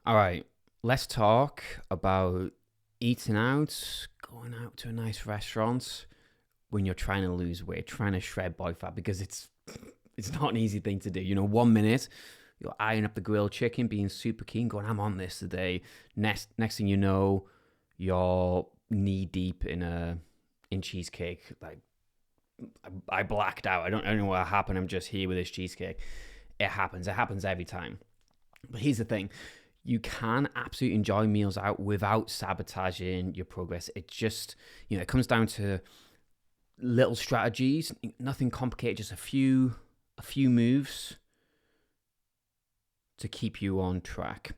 All right, let's talk about eating out, going out to a nice restaurant when you're trying to lose weight, trying to shred body fat, because it's not an easy thing to do. 1 minute you're eyeing up the grilled chicken, being super keen, going, "I'm on this today." Next thing you know, you're knee deep in cheesecake. Like I blacked out. I don't know what happened. I'm just here with this cheesecake. It happens. It happens every time. But here's the thing. You can absolutely enjoy meals out without sabotaging your progress. It just, it comes down to little strategies, nothing complicated, just a few moves to keep you on track.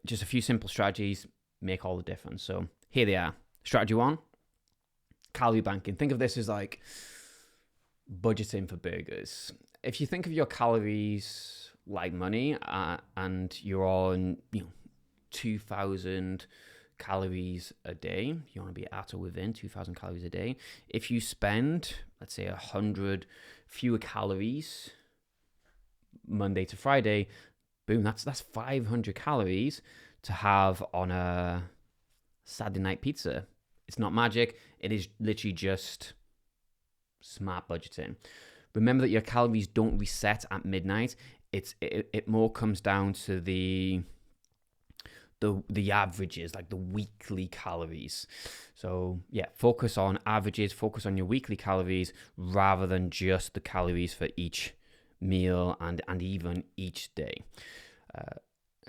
Just a few simple strategies make all the difference. So here they are. Strategy 1, calorie banking. Think of this as like budgeting for burgers. If you think of your calories like money, and you're on 2,000 calories a day, you want to be at or within 2,000 calories a day. If you spend, let's say, 100 fewer calories Monday to Friday, boom, that's 500 calories to have on a Saturday night pizza. It's not magic. It is literally just smart budgeting. Remember that your calories don't reset at midnight. It more comes down to the averages, like the weekly calories. So yeah, focus on averages, focus on your weekly calories rather than just the calories for each meal and even each day.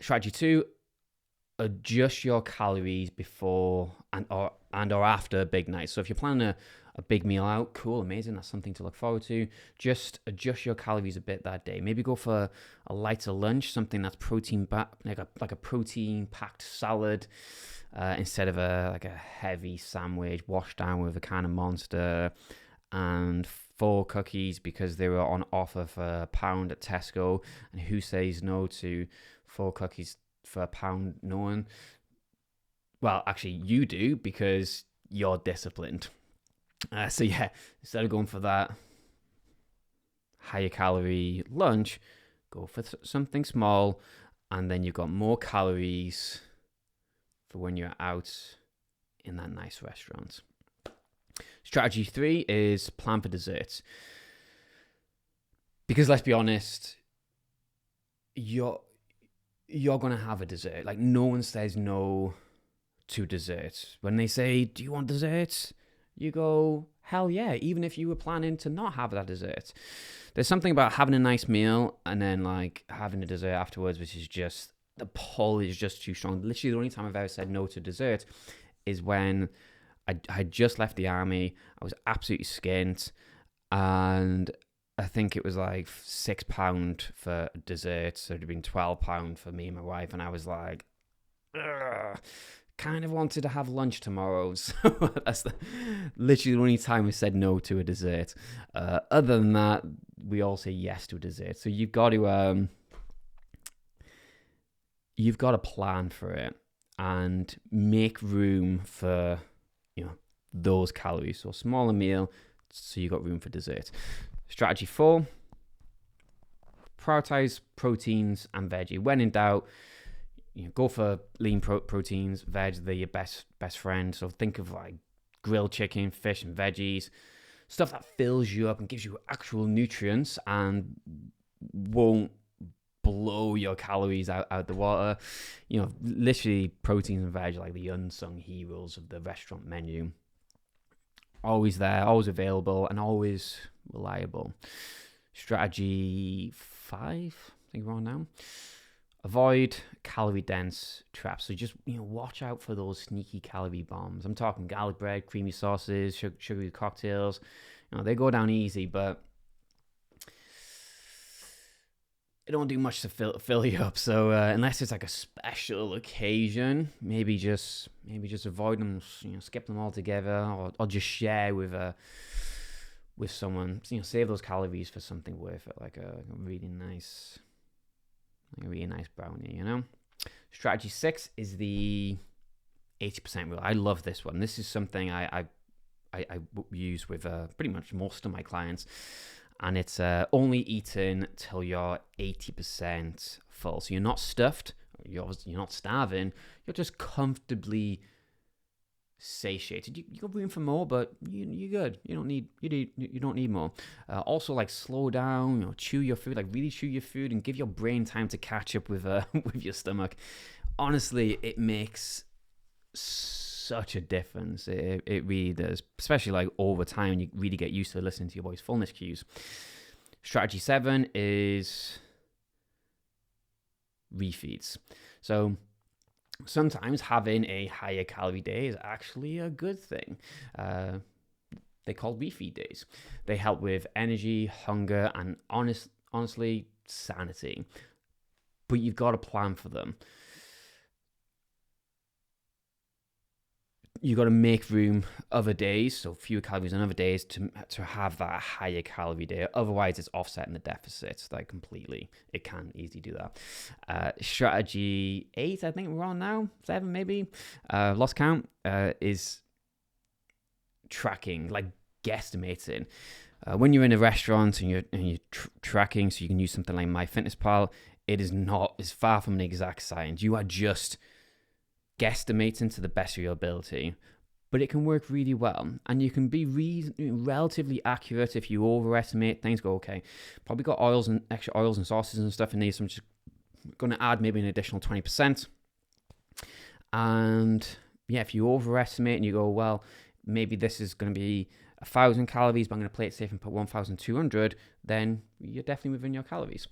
Strategy 2, adjust your calories before and or after a big night. So if you're planning a big meal out, cool, amazing, that's something to look forward to. Just adjust your calories a bit that day. Maybe go for a lighter lunch, something that's protein like a protein packed salad, instead of a heavy sandwich washed down with a can of Monster and 4 cookies because they were on offer for £1 at Tesco. And who says no to 4 cookies for £1? No one. Well, actually, you do, because you're disciplined. So yeah, instead of going for that higher calorie lunch, go for something small, and then you've got more calories for when you're out in that nice restaurant. Strategy 3 is plan for desserts. Because let's be honest, you're going to have a dessert. Like, no one says no to desserts. When they say, "Do you want desserts?" you go, hell yeah, even if you were planning to not have that dessert. There's something about having a nice meal and then like having a dessert afterwards, which is just, the pull is just too strong. Literally the only time I've ever said no to dessert is when I had just left the army. I was absolutely skint, and I think it was like £6 for dessert, so it'd have been £12 for me and my wife, and I was like, ugh, kind of wanted to have lunch tomorrow. So that's literally the only time we said no to a dessert. Other than that, we all say yes to a dessert. So you've got to plan for it and make room for those calories. So smaller meal, so you got room for dessert. Strategy 4, prioritize proteins and veggie. When in doubt, go for lean proteins. Veg, they're your best friend. So think of like grilled chicken, fish, and veggies. Stuff that fills you up and gives you actual nutrients and won't blow your calories out the water. Literally proteins and veg, like the unsung heroes of the restaurant menu. Always there, always available, and always reliable. Strategy 5, I think we're on now. Avoid calorie-dense traps. So just watch out for those sneaky calorie bombs. I'm talking garlic bread, creamy sauces, sugary cocktails. They go down easy, but it don't do much to fill you up. So unless it's like a special occasion, maybe just avoid them. Skip them altogether, or just share with someone. Save those calories for something worth it, like a really nice brownie. Strategy 6 is the 80% rule. I love this one. This is something I use with pretty much most of my clients. And it's only eating till you're 80% full. So you're not stuffed you're not starving. You're just comfortably satiated. You got room for more, but you're good. You don't need more. Also, like, slow down. Chew your food. Like, really chew your food and give your brain time to catch up with with your stomach. Honestly, it makes such a difference. It really does, especially like over time. You really get used to listening to your body's fullness cues. Strategy 7 is refeeds. So sometimes having a higher calorie day is actually a good thing. They're called refeed days. They help with energy, hunger, and honestly, sanity. But you've got to plan for them. You've got to make room other days, so fewer calories on other days, to have that higher calorie day. Otherwise, it's offsetting the deficit like completely. It can easily do that. Strategy 8, I think we're on now, 7 maybe, lost count, is tracking, like guesstimating. When you're in a restaurant and you're tracking, so you can use something like MyFitnessPal, it's far from an exact science. You are just guesstimating to the best of your ability, but it can work really well, and you can be relatively accurate. If you overestimate, things go okay. Probably got extra oils and sauces and stuff in these, so I'm just going to add maybe an additional 20%. And yeah, if you overestimate and you go, well, maybe this is going to be 1,000 calories, but I'm going to play it safe and put 1,200, then you're definitely within your calories.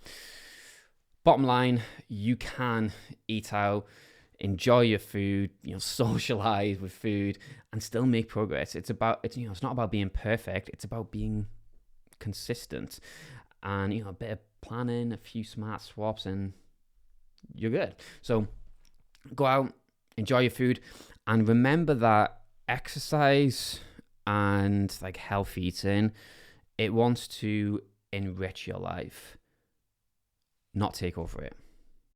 Bottom line, you can eat out, enjoy your food, socialize with food, and still make progress. It's not about being perfect. It's about being consistent, and a bit of planning, a few smart swaps, and you're good. So go out, enjoy your food, and remember that exercise and like health eating, it wants to enrich your life, not take over it.